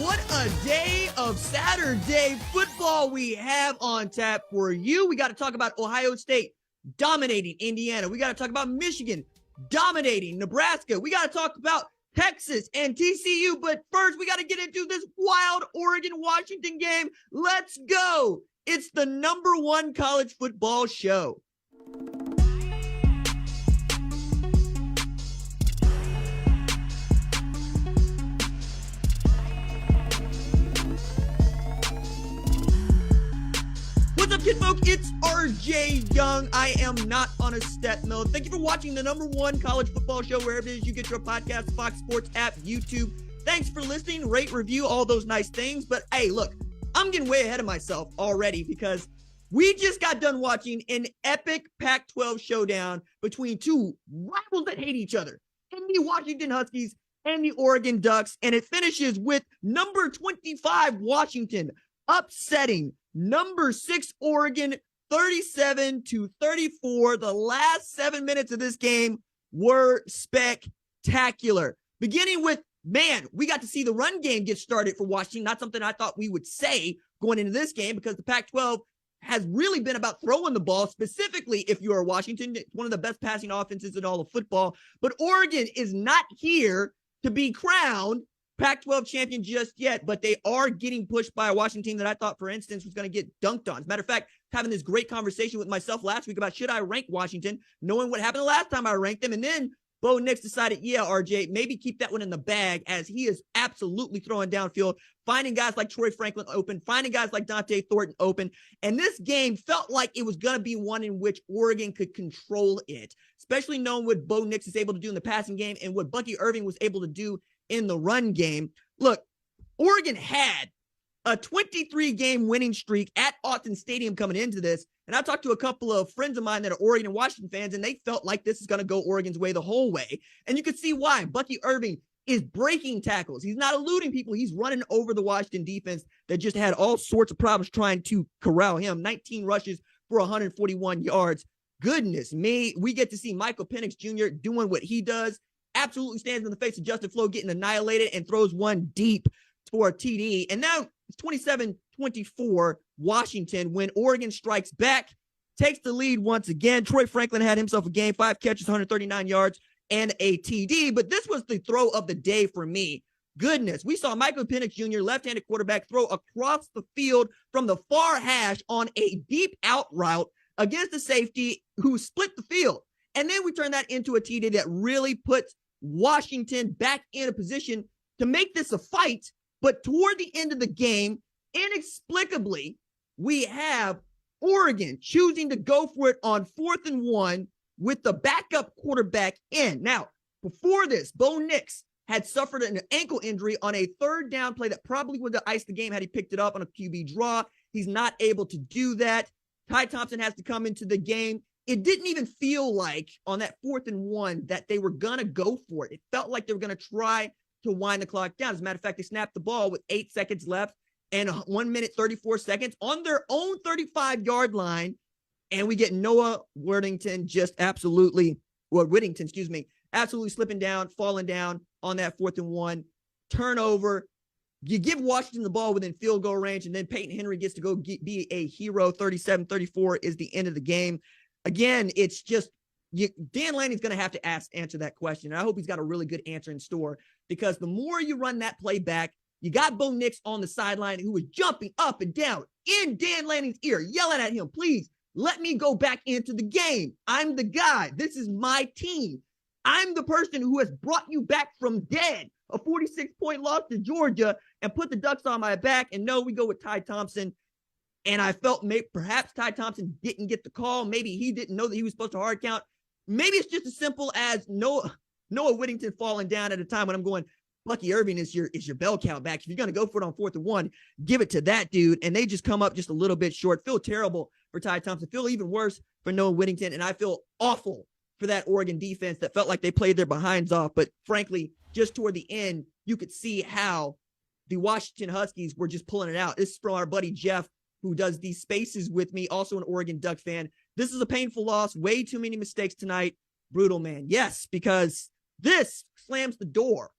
What a day of Saturday football we have on tap for you. We got to talk about Ohio State dominating Indiana. We got to talk about Michigan dominating Nebraska. We got to talk about Texas and TCU. But first, we got to get into this wild Oregon-Washington game. Let's go. It's the #1 college football show. What's up, kidfolk? It's RJ Young. I am not on a step mill. Thank you for watching the #1 college football show, wherever it is you get your podcast, Fox Sports app, YouTube. Thanks for listening, rate, review, all those nice things. But hey, look, I'm getting way ahead of myself already because we just got done watching an epic Pac-12 showdown between two rivals that hate each other, in the Washington Huskies and the Oregon Ducks. And it finishes with number 25 Washington upsetting number 6 Oregon 37-34. The last 7 minutes of this game were spectacular. Beginning with, man, we got to see the run game get started for Washington. Not something I thought we would say going into this game, because the Pac-12 has really been about throwing the ball, specifically if you are Washington. It's one of the best passing offenses in all of football. But Oregon is not here to be crowned Pac-12 champion just yet, but they are getting pushed by a Washington team that I thought, for instance, was going to get dunked on. As a matter of fact, having this great conversation with myself last week about should I rank Washington, knowing what happened the last time I ranked them. And then Bo Nix decided, yeah, RJ, maybe keep that one in the bag, as he is absolutely throwing downfield, finding guys like Troy Franklin open, finding guys like Dante Thornton open. And this game felt like it was going to be one in which Oregon could control it, especially knowing what Bo Nix is able to do in the passing game and what Bucky Irving was able to do in the run game. Look, Oregon had a 23-game winning streak at Autzen Stadium coming into this. And I talked to a couple of friends of mine that are Oregon and Washington fans, and they felt like this is going to go Oregon's way the whole way. And you could see why. Bucky Irving is breaking tackles. He's not eluding people. He's running over the Washington defense that just had all sorts of problems trying to corral him. 19 rushes for 141 yards. Goodness me. We get to see Michael Penix Jr. doing what he does. Absolutely stands in the face of Justin Flo getting annihilated and throws one deep for a TD. And now it's 27-24 Washington when Oregon strikes back, takes the lead once again. Troy Franklin had himself a game, 5 catches, 139 yards, and a TD. But this was the throw of the day for me. Goodness, we saw Michael Penix Jr., left-handed quarterback, throw across the field from the far hash on a deep out route against the safety who split the field. And then we turn that into a TD that really puts Washington back in a position to make this a fight. But toward the end of the game, inexplicably, we have Oregon choosing to go for it on 4th and 1 with the backup quarterback in. Now, before this, Bo Nix had suffered an ankle injury on a 3rd down play that probably would have iced the game had he picked it up on a QB draw. He's not able to do that. Ty Thompson has to come into the game. It didn't even feel like on that 4th and 1 that they were going to go for it. It felt like they were going to try to wind the clock down. As a matter of fact, they snapped the ball with 8 seconds left and 1 minute, 34 seconds on their own 35-yard line. And we get Noah Whittington absolutely slipping down, falling down on that 4th and 1 turnover. You give Washington the ball within field goal range, and then Peyton Henry gets to go be a hero. 37-34 is the end of the game. Again, it's just Dan Lanning's going to have to answer that question. And I hope he's got a really good answer in store, because the more you run that play back, you got Bo Nix on the sideline who was jumping up and down in Dan Lanning's ear, yelling at him, please let me go back into the game. I'm the guy. This is my team. I'm the person who has brought you back from dead. A 46-point loss to Georgia and put the Ducks on my back. And no, we go with Ty Thompson. And I felt perhaps Ty Thompson didn't get the call. Maybe he didn't know that he was supposed to hard count. Maybe it's just as simple as Noah Whittington falling down at a time when I'm going, Bucky Irving is your bell count back. If you're going to go for it on 4th and 1, give it to that dude. And they just come up just a little bit short. Feel terrible for Ty Thompson. Feel even worse for Noah Whittington. And I feel awful for that Oregon defense that felt like they played their behinds off. But frankly, just toward the end, you could see how the Washington Huskies were just pulling it out. This is from our buddy Jeff, who does these spaces with me, also an Oregon Duck fan. This is a painful loss. Way too many mistakes tonight. Brutal, man. Yes, because this slams the door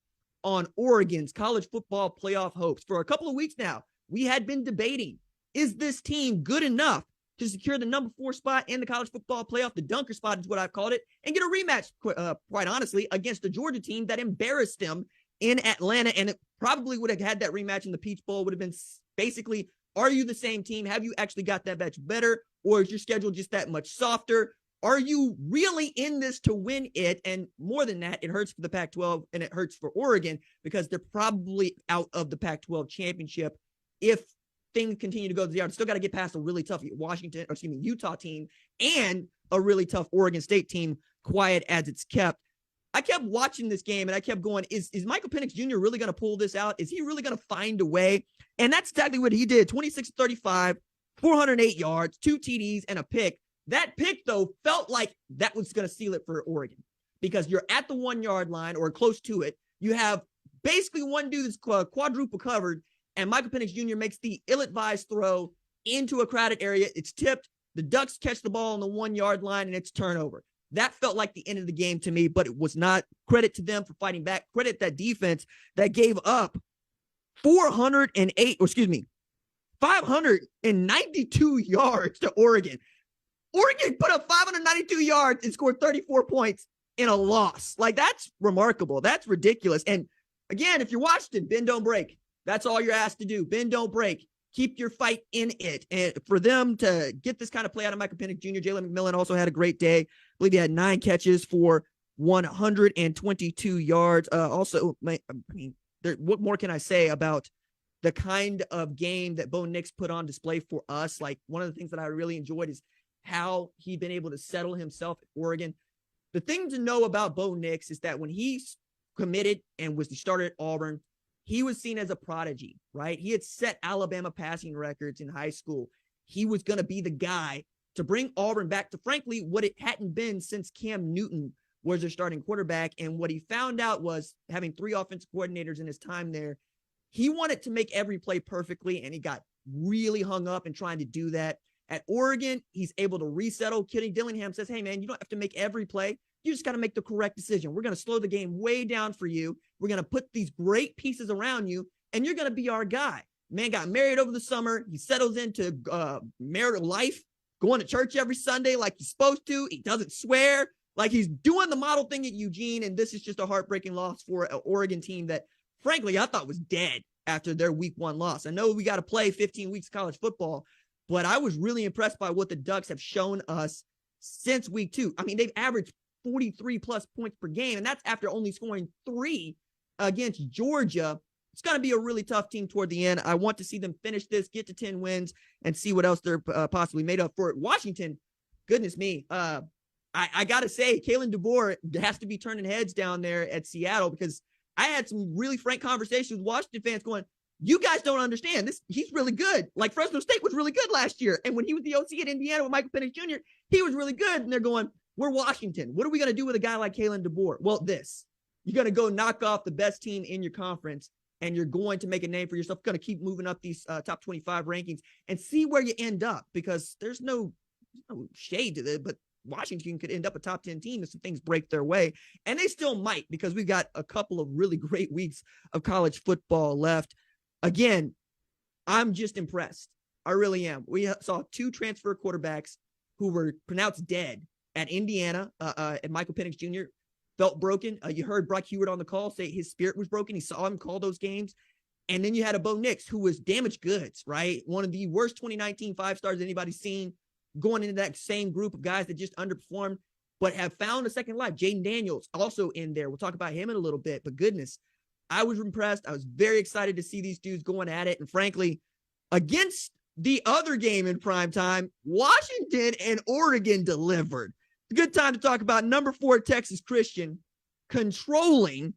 on Oregon's college football playoff hopes. For a couple of weeks now, we had been debating, is this team good enough to secure the number 4 spot in the college football playoff? The dunker spot is what I've called it, and get a rematch, quite honestly, against the Georgia team that embarrassed them in Atlanta. And it probably would have had that rematch in the Peach Bowl. Would have been basically, are you the same team? Have you actually got that much better? Or is your schedule just that much softer? Are you really in this to win it? And more than that, it hurts for the Pac-12 and it hurts for Oregon because they're probably out of the Pac-12 championship if things continue to go to the yard. Still got to get past a really tough Utah team and a really tough Oregon State team, quiet as it's kept. I kept watching this game and I kept going, is Michael Penix Jr. really going to pull this out? Is he really going to find a way? And that's exactly what he did. 26-35, 408 yards, 2 TDs, and a pick. That pick, though, felt like that was going to seal it for Oregon because you're at the 1-yard line or close to it. You have basically one dude that's quadruple covered, and Michael Penix Jr. makes the ill-advised throw into a crowded area. It's tipped. The Ducks catch the ball on the 1-yard line, and it's turnover. That felt like the end of the game to me, but it was not. Credit to them for fighting back. Credit that defense that gave up 592 yards to Oregon. Oregon put up 592 yards and scored 34 points in a loss. Like, that's remarkable. That's ridiculous. And again, if you're Washington, bend, don't break. That's all you're asked to do. Bend, don't break. Keep your fight in it. And for them to get this kind of play out of Michael Penix Jr., Jalen McMillan also had a great day. I believe he had 9 catches for 122 yards. What more can I say about the kind of game that Bo Nix put on display for us? Like, one of the things that I really enjoyed is how he'd been able to settle himself at Oregon. The thing to know about Bo Nix is that when he committed and was the starter at Auburn, he was seen as a prodigy, right? He had set Alabama passing records in high school. He was going to be the guy to bring Auburn back to, frankly, what it hadn't been since Cam Newton was their starting quarterback. And what he found out was, having 3 offensive coordinators in his time there, he wanted to make every play perfectly, and he got really hung up in trying to do that. At Oregon, he's able to resettle. Kenny Dillingham says, hey, man, you don't have to make every play. You just got to make the correct decision. We're going to slow the game way down for you. We're going to put these great pieces around you, and you're going to be our guy. Man got married over the summer. He settles into marital life, going to church every Sunday like he's supposed to. He doesn't swear. Like, he's doing the model thing at Eugene, and this is just a heartbreaking loss for an Oregon team that, frankly, I thought was dead after their week 1 loss. I know we got to play 15 weeks of college football, but I was really impressed by what the Ducks have shown us since week 2. I mean, they've averaged 43-plus points per game, and that's after only scoring 3 against Georgia. It's going to be a really tough team toward the end. I want to see them finish this, get to 10 wins, and see what else they're possibly made of. For Washington, goodness me, I got to say, Kalen DeBoer has to be turning heads down there at Seattle, because I had some really frank conversations with Washington fans going, you guys don't understand this. He's really good. Like, Fresno State was really good last year. And when he was the OC at Indiana with Michael Penix Jr., he was really good. And they're going, we're Washington. What are we going to do with a guy like Kalen DeBoer? Well, you're going to go knock off the best team in your conference, and you're going to make a name for yourself. You're going to keep moving up these top 25 rankings and see where you end up, because there's no shade to it, but Washington could end up a top 10 team if some things break their way. And they still might, because we've got a couple of really great weeks of college football left. Again, I'm just impressed. I really am. We saw 2 transfer quarterbacks who were pronounced dead at Indiana, and Michael Penix Jr. felt broken. You heard Brock Heward on the call say his spirit was broken. He saw him call those games. And then you had a Bo Nix who was damaged goods, right? One of the worst 2019 5-stars anybody's seen, going into that same group of guys that just underperformed, but have found a second life. Jaden Daniels also in there. We'll talk about him in a little bit, but goodness, I was impressed. I was very excited to see these dudes going at it. And frankly, against the other game in prime time, Washington and Oregon delivered. It's a good time to talk about number 4 Texas Christian controlling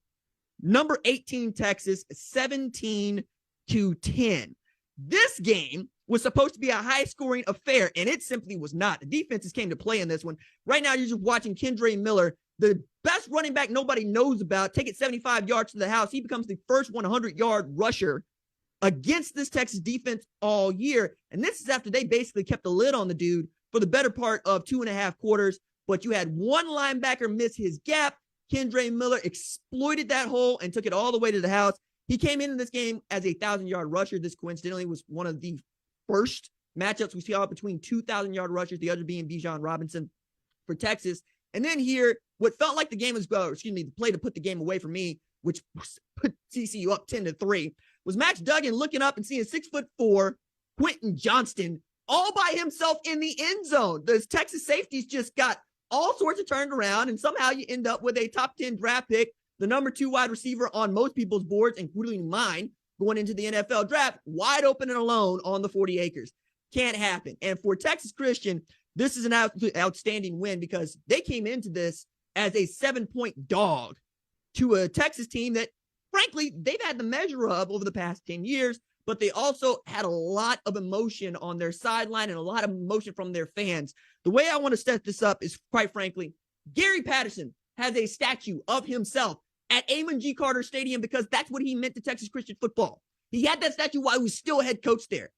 number 18 Texas 17-10. This game was supposed to be a high-scoring affair, and it simply was not. The defenses came to play in this one. Right now, you're just watching Kendre Miller, the best running back nobody knows about, take it 75 yards to the house. He becomes the first 100-yard rusher against this Texas defense all year. And this is after they basically kept the lid on the dude for the better part of 2.5 quarters. But you had one linebacker miss his gap. Kendre Miller exploited that hole and took it all the way to the house. He came into this game as a 1,000-yard rusher. This coincidentally was one of the first matchups we saw between 2,000-yard rushers, the other being Bijan Robinson for Texas. And then here, what felt like the game was, the play to put the game away from me, which put TCU up 10-3, was Max Duggan looking up and seeing 6'4" Quentin Johnston all by himself in the end zone. Those Texas safeties just got all sorts of turned around, and somehow you end up with a top 10 draft pick, the number 2 wide receiver on most people's boards, including mine, going into the NFL draft, wide open and alone on the 40 acres. Can't happen. And for Texas Christian, this is an outstanding win because they came into this as a 7-point dog to a Texas team that, frankly, they've had the measure of over the past 10 years, but they also had a lot of emotion on their sideline and a lot of emotion from their fans. The way I want to set this up is, quite frankly, Gary Patterson has a statue of himself at Amon G. Carter Stadium because that's what he meant to Texas Christian football. He had that statue while he was still head coach there.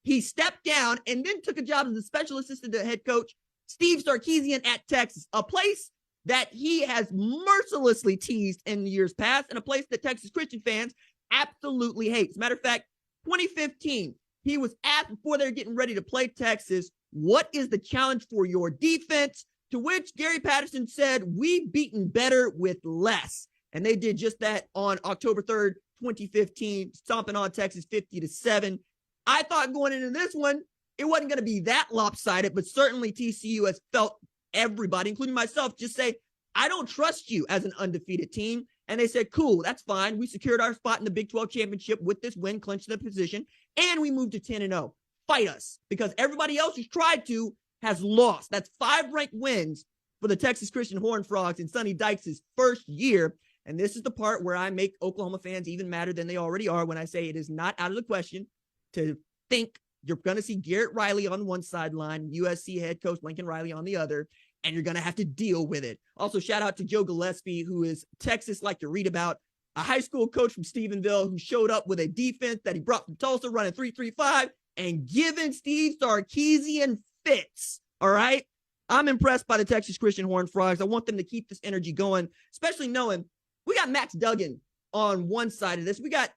He stepped down and then took a job as a special assistant to head coach Steve Sarkisian at Texas, a place that he has mercilessly teased in years past and a place that Texas Christian fans absolutely hate. As a matter of fact, 2015, he was asked before they're getting ready to play Texas, what is the challenge for your defense? To which Gary Patterson said, we've beaten better with less. And they did just that on October 3rd, 2015, stomping on Texas 50-7. I thought going into this one, it wasn't going to be that lopsided, but certainly TCU has felt everybody, including myself, just say, I don't trust you as an undefeated team. And they said, cool, that's fine. We secured our spot in the Big 12 championship with this win, clinched the position, and we moved to 10-0. Fight us, because everybody else who's tried to has lost. That's 5 ranked wins for the Texas Christian Horned Frogs in Sonny Dykes' first year. And this is the part where I make Oklahoma fans even madder than they already are when I say it is not out of the question to think you're going to see Garrett Riley on one sideline, USC head coach Lincoln Riley on the other, and you're going to have to deal with it. Also, shout out to Joe Gillespie, who is Texas like you read about, a high school coach from Stephenville who showed up with a defense that he brought from Tulsa running 3-3-5 and giving Steve Sarkisian fits. All right. I'm impressed by the Texas Christian Horned Frogs. I want them to keep this energy going, especially knowing we got Max Duggan on one side of this. We got,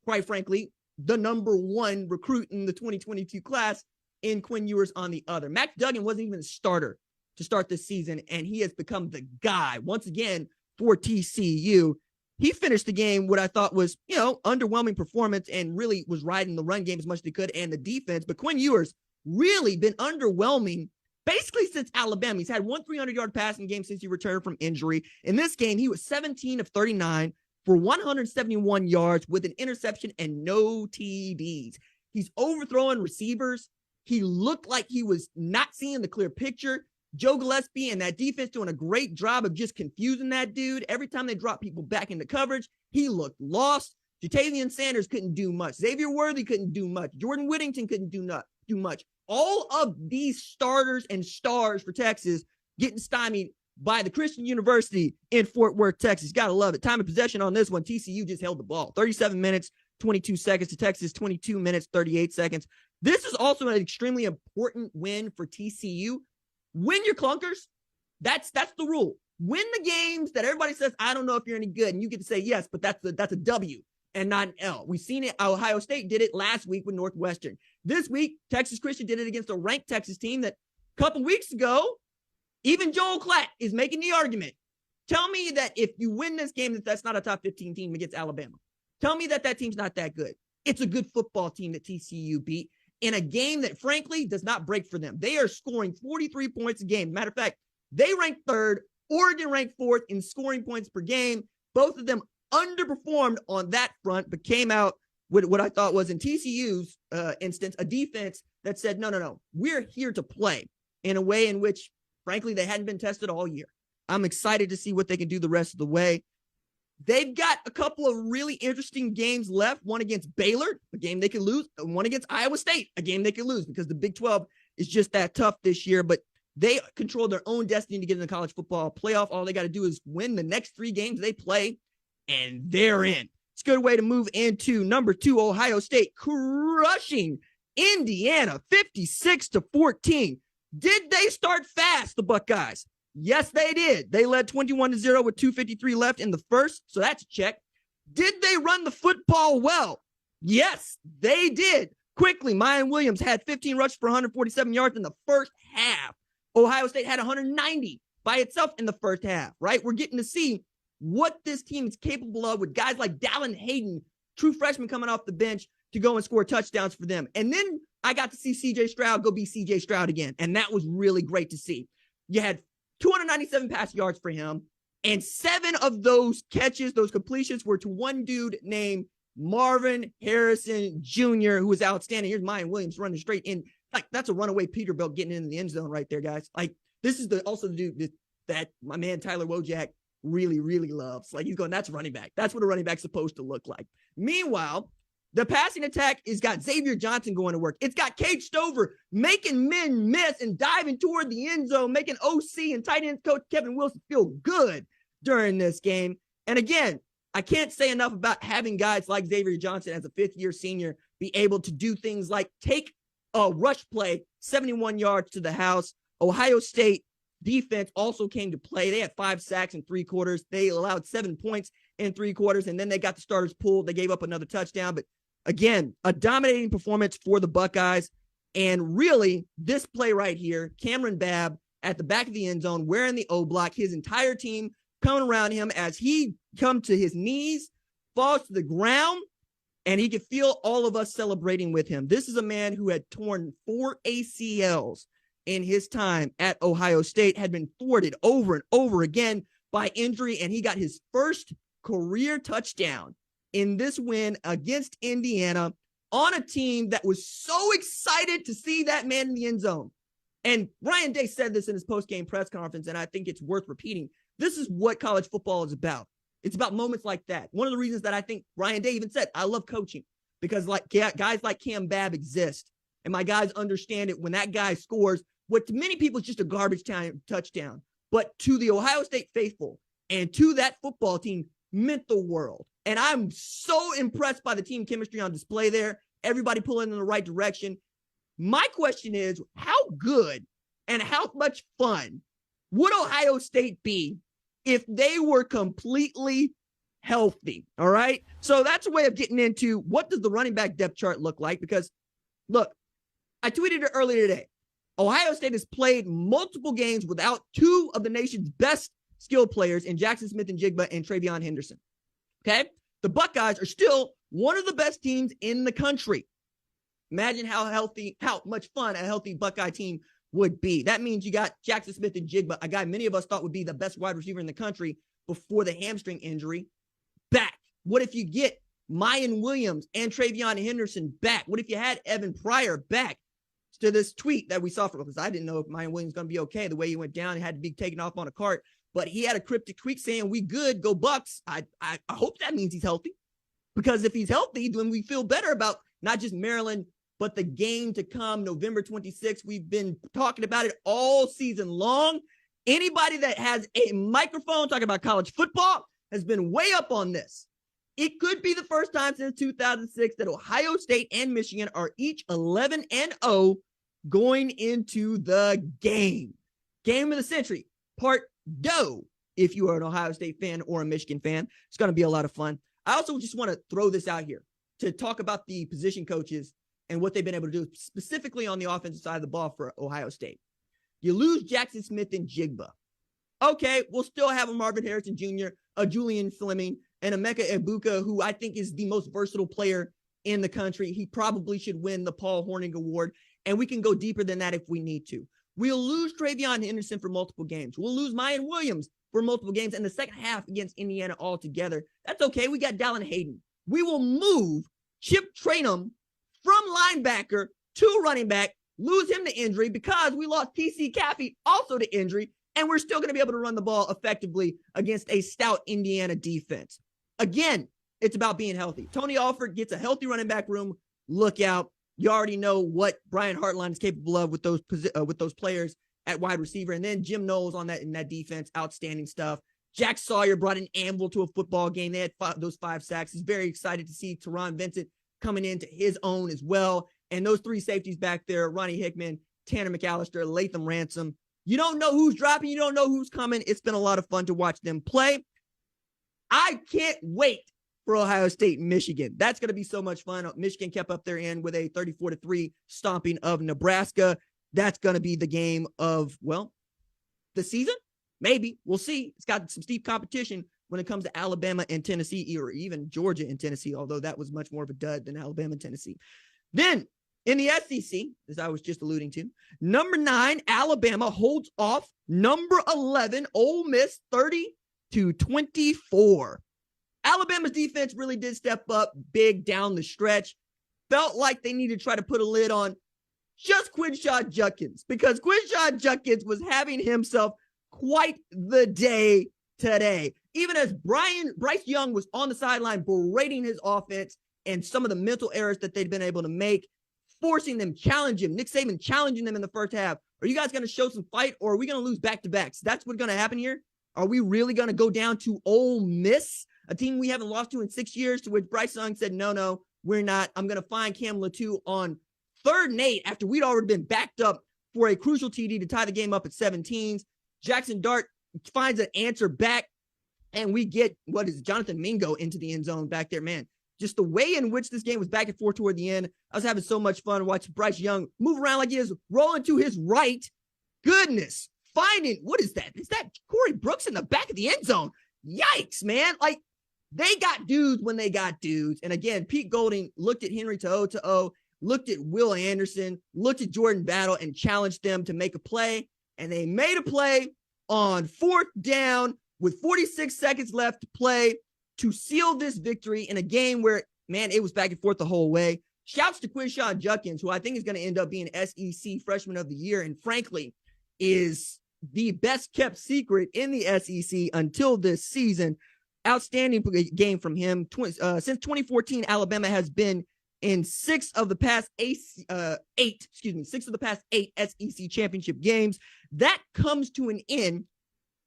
quite frankly, the number 1 recruit in the 2022 class in Quinn Ewers on the other. Max Duggan wasn't even a starter to start this season, and he has become the guy once again for TCU. He finished the game what I thought was, underwhelming performance and really was riding the run game as much as he could and the defense. But Quinn Ewers really been underwhelming basically since Alabama. He's had 1 300-yard passing game since he returned from injury. In this game, he was 17 of 39 for 171 yards with an interception and no TDs. He's overthrowing receivers. He looked like he was not seeing the clear picture. Joe Gillespie and that defense doing a great job of just confusing that dude. Every time they drop people back into coverage, he looked lost. Jatavian Sanders couldn't do much. Xavier Worthy couldn't do much. Jordan Whittington couldn't do much. All of these starters and stars for Texas getting stymied by the Christian University in Fort Worth, Texas. Got to love it. Time of possession on this one, TCU just held the ball. 37 minutes, 22 seconds to Texas, 22 minutes, 38 seconds. This is also an extremely important win for TCU. Win your clunkers. That's the rule. Win the games that everybody says, I don't know if you're any good. And you get to say yes, but that's a W and not an L. We've seen it. Ohio State did it last week with Northwestern. This week, Texas Christian did it against a ranked Texas team that a couple weeks ago, even Joel Klatt is making the argument. Tell me that if you win this game, that's not a top 15 team against Alabama. Tell me that team's not that good. It's a good football team that TCU beat in a game that, frankly, does not break for them. They are scoring 43 points a game. Matter of fact, they ranked 3rd. Oregon ranked 4th in scoring points per game. Both of them underperformed on that front, but came out with what I thought was, in TCU's instance, a defense that said, no, we're here to play in a way in which, frankly, they hadn't been tested all year. I'm excited to see what they can do the rest of the way. They've got a couple of really interesting games left. One against Baylor, a game they could lose. And one against Iowa State, a game they could lose because the Big 12 is just that tough this year. But they control their own destiny to get in the college football playoff. All they got to do is win the next 3 games they play, and they're in. It's a good way to move into number 2, Ohio State, crushing Indiana 56-14. Did they start fast, the Buckeyes? Yes, they did. They led 21-0 with 2:53 left in the first, so that's a check. Did they run the football well? Yes, they did. Quickly, Mayan Williams had 15 rushes for 147 yards in the first half. Ohio State had 190 by itself in the first half, right? We're getting to see what this team is capable of with guys like Dallin Hayden, true freshman coming off the bench, to go and score touchdowns for them. And then I got to see C.J. Stroud go be C.J. Stroud again, and that was really great to see. You had 297 pass yards for him, and 7 of those catches, those completions, were to one dude named Marvin Harrison Jr., who was outstanding. Here's Mayan Williams running straight in. Like, that's a runaway Peterbilt getting in the end zone right there, guys. Like, this is also the dude that my man Tyler Wojak really, really loves. Like, he's going, that's running back. That's what a running back's supposed to look like. Meanwhile, the passing attack has got Xavier Johnson going to work. It's got Cade Stover making men miss and diving toward the end zone, making OC and tight end coach Kevin Wilson feel good during this game. And again, I can't say enough about having guys like Xavier Johnson as a fifth-year senior be able to do things like take a rush play 71 yards to the house. Ohio State defense also came to play. They had 5 sacks in 3 quarters. They allowed 7 points in 3 quarters, and then they got the starters pulled. They gave up another touchdown. But again, a dominating performance for the Buckeyes. And really, this play right here, Cameron Babb at the back of the end zone wearing the O block, his entire team coming around him as he comes to his knees, falls to the ground, and he could feel all of us celebrating with him. This is a man who had torn 4 ACLs in his time at Ohio State, had been thwarted over and over again by injury, and he got his first career touchdown in this win against Indiana on a team that was so excited to see that man in the end zone. And Ryan Day said this in his post-game press conference, and I think it's worth repeating. This is what college football is about. It's about moments like that. One of the reasons that I think Ryan Day even said, I love coaching, because like guys like Cam Babb exist, and my guys understand it when that guy scores what to many people is just a garbage time touchdown, but to the Ohio State faithful and to that football team meant the world. And I'm so impressed by the team chemistry on display there. Everybody pulling in the right direction. My question is, how good and how much fun would Ohio State be if they were completely healthy? All right. So that's a way of getting into what does the running back depth chart look like? Because look, I tweeted it earlier today. Ohio State has played multiple games without 2 of the nation's best skill players in Jackson Smith-Njigba and Travion Henderson. Okay. The Buckeyes are still one of the best teams in the country. Imagine how much fun a healthy Buckeye team would be. That means you got Jackson Smith-Njigba, a guy many of us thought would be the best wide receiver in the country before the hamstring injury, back. What if you get Mayan Williams and Travion Henderson back? What if you had Evan Pryor back? To this tweet that we saw from, because I didn't know if Mayan Williams was going to be okay the way he went down. He had to be taken off on a cart, but he had a cryptic tweet saying, we good, go Bucks. I hope that means he's healthy, because if he's healthy, then we feel better about not just Maryland, but the game to come November 26th. We've been talking about it all season long. Anybody that has a microphone talking about college football has been way up on this. It could be the first time since 2006 that Ohio State and Michigan are each 11-0 going into the game. Game of the century, part do, if you are an Ohio State fan or a Michigan fan. It's going to be a lot of fun. I also just want to throw this out here to talk about the position coaches and what they've been able to do specifically on the offensive side of the ball for Ohio State. You lose Jackson Smith-Njigba. Okay, we'll still have a Marvin Harrison Jr., a Julian Fleming, and Emeka Egbuka, who I think is the most versatile player in the country. He probably should win the Paul Hornung Award, and we can go deeper than that if we need to. We'll lose Travion Henderson for multiple games. We'll lose Mayan Williams for multiple games in the second half against Indiana altogether. That's okay. We got Dallin Hayden. We will move Chip Trayanum from linebacker to running back, lose him to injury because we lost TC Caffey also to injury, and we're still going to be able to run the ball effectively against a stout Indiana defense. Again, it's about being healthy. Tony Alford gets a healthy running back room. Look out. You already know what Brian Hartline is capable of with those players at wide receiver. And then Jim Knowles in that defense, outstanding stuff. Jack Sawyer brought an anvil to a football game. They had those 5 sacks. He's very excited to see Teron Vincent coming into his own as well. And those 3 safeties back there, Ronnie Hickman, Tanner McAllister, Latham Ransom, You don't know who's dropping. You don't know who's coming. It's been a lot of fun to watch them play. I can't wait for Ohio State and Michigan. That's going to be so much fun. Michigan kept up their end with a 34-3 stomping of Nebraska. That's going to be the game of, well, the season? Maybe. We'll see. It's got some steep competition when it comes to Alabama and Tennessee, or even Georgia and Tennessee, although that was much more of a dud than Alabama and Tennessee. Then, in the SEC, as I was just alluding to, number 9, Alabama holds off number 11, Ole Miss, 30-24. Alabama's defense really did step up big down the stretch. Felt like they needed to try to put a lid on just Quinshon Judkins, because Quinshon Judkins was having himself quite the day today. Even as Bryce Young was on the sideline berating his offense and some of the mental errors that they'd been able to make, forcing them, challenge him. Nick Saban challenging them in the first half. Are you guys going to show some fight, or are we going to lose back-to-backs? That's what's going to happen here. Are we really going to go down to Ole Miss, a team we haven't lost to in 6 years, to which Bryce Young said, no, we're not. I'm going to find Cam Latu on 3rd and 8 after we'd already been backed up for a crucial TD to tie the game up at 17s. Jackson Dart finds an answer back, and we get, Jonathan Mingo into the end zone back there, man. Just the way in which this game was back and forth toward the end. I was having so much fun watching Bryce Young move around like he is, rolling to his right. Goodness. Finding, what is that? Is that Corey Brooks in the back of the end zone? Yikes, man. Like, they got dudes when they got dudes. And again, Pete Golding looked at Henry To'o, looked at Will Anderson, looked at Jordan Battle, and challenged them to make a play. And they made a play on 4th down with 46 seconds left to play to seal this victory in a game where, man, it was back and forth the whole way. Shouts to Quinshon Judkins, who I think is going to end up being SEC Freshman of the Year, and frankly is the best kept secret in the SEC until this season. Outstanding game from him. Since 2014, Alabama has been in 6 of the past 8 SEC championship games. That comes to an end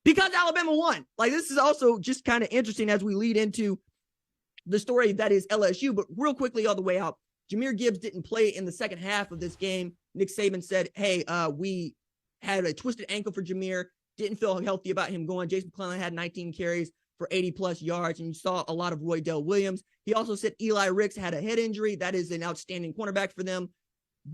because Alabama won. Like, this is also just kind of interesting as we lead into the story that is LSU. But real quickly, all the way out, Jahmyr Gibbs didn't play in the second half of this game. Nick Saban said, hey, we had a twisted ankle for Jahmyr. Didn't feel healthy about him going. Jason McClellan had 19 carries for 80-plus yards, and you saw a lot of Roy Dell Williams. He also said Eli Ricks had a head injury. That is an outstanding cornerback for them.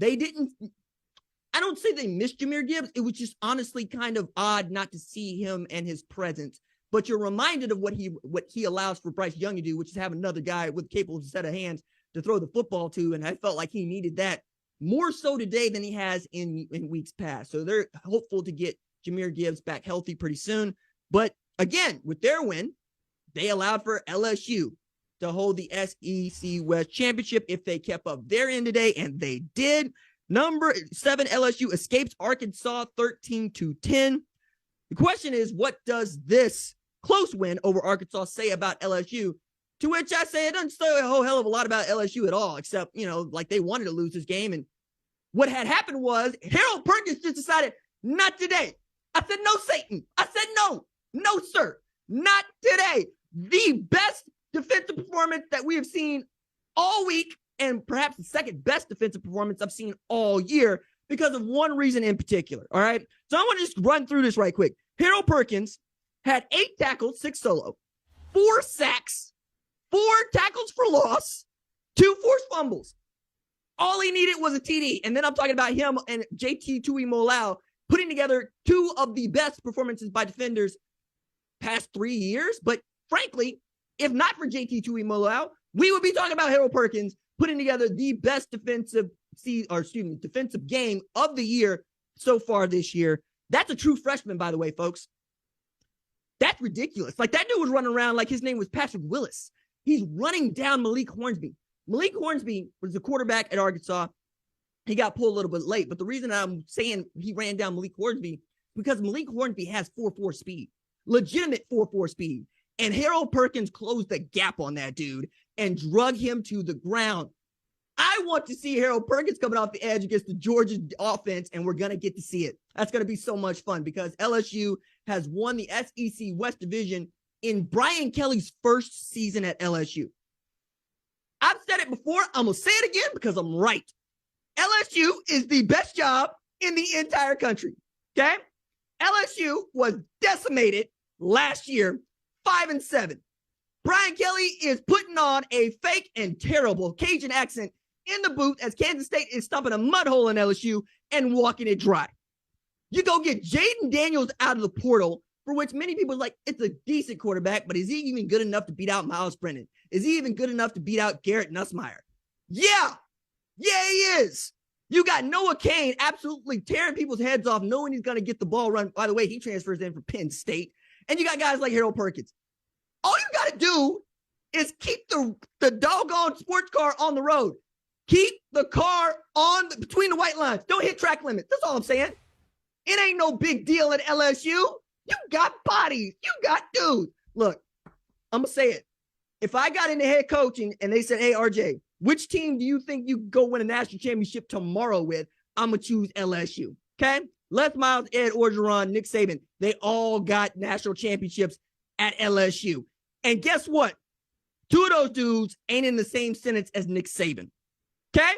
I don't say they missed Jahmyr Gibbs. It was just honestly kind of odd not to see him and his presence. But you're reminded of what he allows for Bryce Young to do, which is have another guy with capable set of hands to throw the football to, and I felt like he needed that more so today than he has in weeks past. So they're hopeful to get Jahmyr Gibbs back healthy pretty soon. But again, with their win, they allowed for LSU to hold the SEC West Championship if they kept up their end today, and they did. Number 7 LSU escapes Arkansas 13-10. The question is, what does this close win over Arkansas say about LSU? To which I say it doesn't say a whole hell of a lot about LSU at all, except, like they wanted to lose this game. And what had happened was Harold Perkins just decided, not today. I said, no, Satan. I said, no, sir, not today. The best defensive performance that we have seen all week, and perhaps the second best defensive performance I've seen all year, because of one reason in particular. All right. So I want to just run through this right quick. Harold Perkins had 8 tackles, 6 solo, 4 sacks, 4 tackles for loss, 2 forced fumbles. All he needed was a TD. And then I'm talking about him and JT Tuimoloau putting together 2 of the best performances by defenders past 3 years. But frankly, if not for JT Tuimoloau, we would be talking about Harold Perkins putting together the best defensive game of the year so far this year. That's a true freshman, by the way, folks. That's ridiculous. Like, that dude was running around like his name was Patrick Willis. He's running down Malik Hornsby. Malik Hornsby was the quarterback at Arkansas. He got pulled a little bit late, but the reason I'm saying he ran down Malik Hornsby because Malik Hornsby has 4.4 speed, legitimate 4.4 speed. And Harold Perkins closed the gap on that dude and drug him to the ground. I want to see Harold Perkins coming off the edge against the Georgia offense, and we're going to get to see it. That's going to be so much fun because LSU has won the SEC West Division in Brian Kelly's first season at LSU. I've said it before. I'm going to say it again because I'm right. LSU is the best job in the entire country, okay? LSU was decimated last year, 5-7. Brian Kelly is putting on a fake and terrible Cajun accent in the booth as Kansas State is stumping a mud hole in LSU and walking it dry. You go get Jaden Daniels out of the portal, for which many people are like, it's a decent quarterback, but is he even good enough to beat out Miles Brennan? Is he even good enough to beat out Garrett Nussmeier? Yeah, he is. You got Noah Cain absolutely tearing people's heads off, knowing he's going to get the ball run. By the way, he transfers in from Penn State. And you got guys like Harold Perkins. All you got to do is keep the doggone sports car on the road. Keep the car between the white lines. Don't hit track limits. That's all I'm saying. It ain't no big deal at LSU. You got bodies. You got dudes. Look, I'm going to say it. If I got into head coaching and they said, hey, RJ, which team do you think you go win a national championship tomorrow with? I'm going to choose LSU. Okay? Les Miles, Ed Orgeron, Nick Saban, they all got national championships at LSU. And guess what? Two of those dudes ain't in the same sentence as Nick Saban. Okay?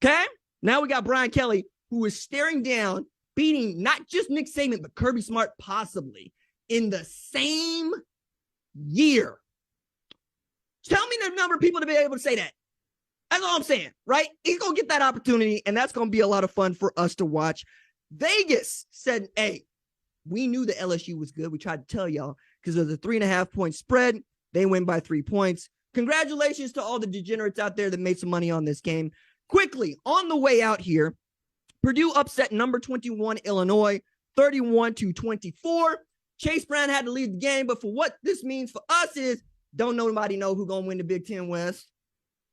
Okay? Now we got Brian Kelly, who is staring down, beating not just Nick Saban, but Kirby Smart possibly in the same year. Tell me the number of people to be able to say that. That's all I'm saying, right? He's going to get that opportunity, and that's going to be a lot of fun for us to watch. Vegas said, hey, we knew the LSU was good. We tried to tell y'all because of the 3.5-point spread. They win by 3 points. Congratulations to all the degenerates out there that made some money on this game. Quickly, on the way out here, Purdue upset number 21 Illinois, 31-24. Chase Brown had to leave the game, but for what this means for us is don't nobody know who's going to win the Big Ten West.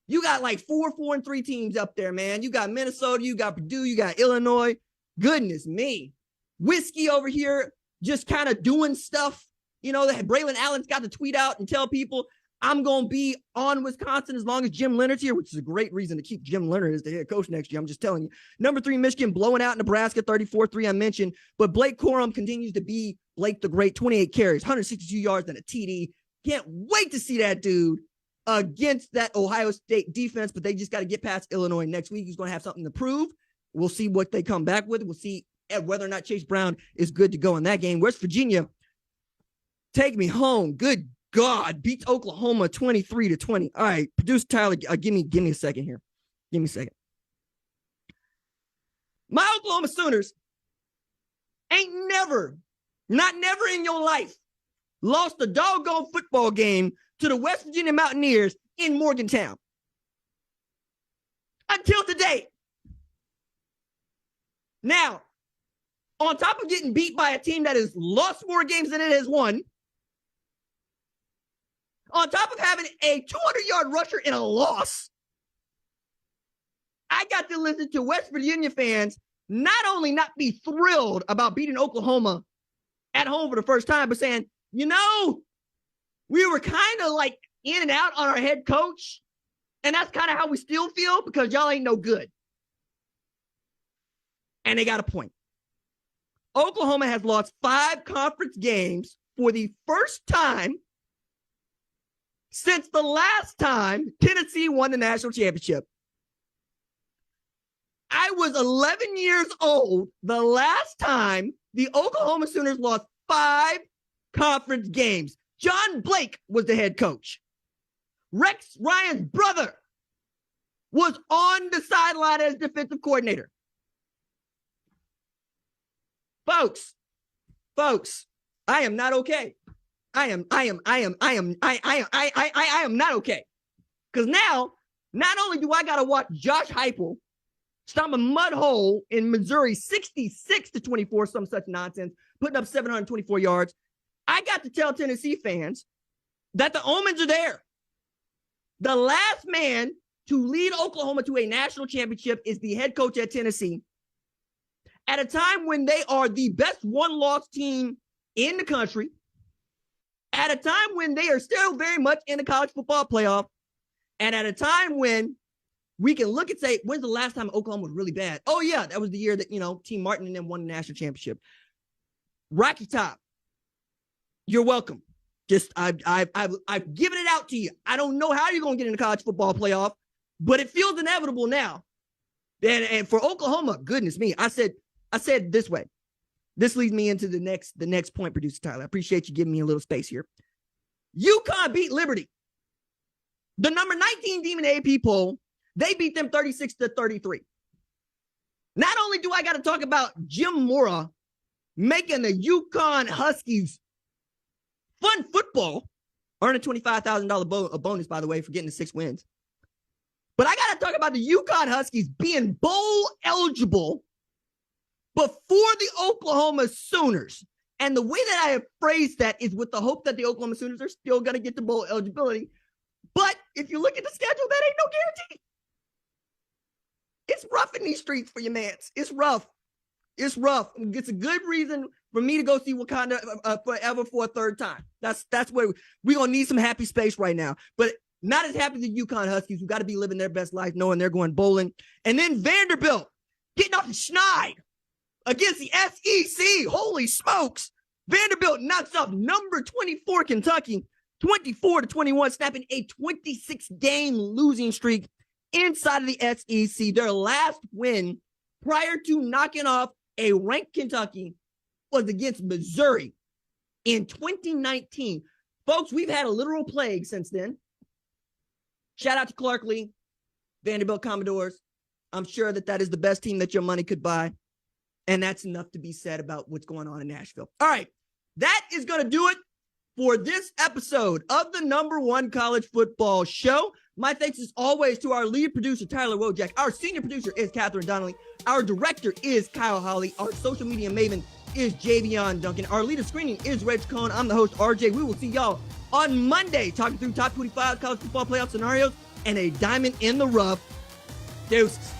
You got like 4-3 teams up there, man. You got Minnesota, you got Purdue, you got Illinois. Goodness me. Whiskey over here just kind of doing stuff. You know, Braylon Allen's got to tweet out and tell people, I'm going to be on Wisconsin as long as Jim Leonard's here, which is a great reason to keep Jim Leonard as the head coach next year. I'm just telling you. Number 3, Michigan blowing out Nebraska, 34-3, I mentioned. But Blake Corum continues to be Blake the Great, 28 carries, 162 yards, and a TD. Can't wait to see that dude against that Ohio State defense, but they just got to get past Illinois next week. He's going to have something to prove. We'll see what they come back with. We'll see whether or not Chase Brown is good to go in that game. West Virginia, take me home. Good God, beats Oklahoma 23-20. All right, producer Tyler, give me a second here. Give me a second. My Oklahoma Sooners ain't never in your life lost a doggone football game to the West Virginia Mountaineers in Morgantown. Until today. Now, on top of getting beat by a team that has lost more games than it has won, on top of having a 200-yard rusher in a loss, I got to listen to West Virginia fans not only not be thrilled about beating Oklahoma at home for the first time, but saying, you know, we were kind of like in and out on our head coach, and that's kind of how we still feel because y'all ain't no good. And they got a point. Oklahoma has lost 5 conference games for the first time since the last time Tennessee won the national championship. I was 11 years old the last time the Oklahoma Sooners lost 5 conference games. John Blake was the head coach. Rex Ryan's brother was on the sideline as defensive coordinator. Folks, I am not okay. I am not okay. Because now, not only do I got to watch Josh Heupel stomp a mud hole in Missouri 66-24, some such nonsense, putting up 724 yards, I got to tell Tennessee fans that the omens are there. The last man to lead Oklahoma to a national championship is the head coach at Tennessee at a time when they are the best one-loss team in the country, at a time when they are still very much in the college football playoff, and at a time when we can look and say, when's the last time Oklahoma was really bad? Oh, yeah, that was the year that, Team Martin and them won the national championship. Rocky Top, you're welcome. Just I've given it out to you. I don't know how you're going to get in the college football playoff, but it feels inevitable now. And for Oklahoma, goodness me, I said this way. this leads me into the next point, producer Tyler. I appreciate you giving me a little space here. UConn beat Liberty. The number 19 team in the AP poll, they beat them 36-33. Not only do I got to talk about Jim Mora making the UConn Huskies fun football, earn a $25,000 bonus, by the way, for getting the 6 wins. But I got to talk about the UConn Huskies being bowl eligible before the Oklahoma Sooners. And the way that I have phrased that is with the hope that the Oklahoma Sooners are still going to get the bowl eligibility. But if you look at the schedule, that ain't no guarantee. It's rough in these streets for your mans. It's rough. It's rough. It's a good reason for me to go see Wakanda forever for a third time. That's where we're going to need some happy space right now. But not as happy as the UConn Huskies, who got to be living their best life knowing they're going bowling. And then Vanderbilt getting off the schneid against the SEC. Holy smokes. Vanderbilt knocks up number 24 Kentucky, 24-21, snapping a 26-game losing streak inside of the SEC. Their last win prior to knocking off a ranked Kentucky was against Missouri in 2019. Folks, we've had a literal plague since then. Shout out to Clark Lee, Vanderbilt Commodores. I'm sure that is the best team that your money could buy. And that's enough to be said about what's going on in Nashville. All right, that is going to do it for this episode of the #1 college football show. My thanks as always to our lead producer, Tyler Wojak. Our senior producer is Catherine Donnelly. Our director is Kyle Holly. Our social media maven is Javion Duncan. Our lead of screening is Reg Cohn. I'm the host, RJ. We will see y'all on Monday talking through top 25 college football playoff scenarios and a diamond in the rough. Deuces.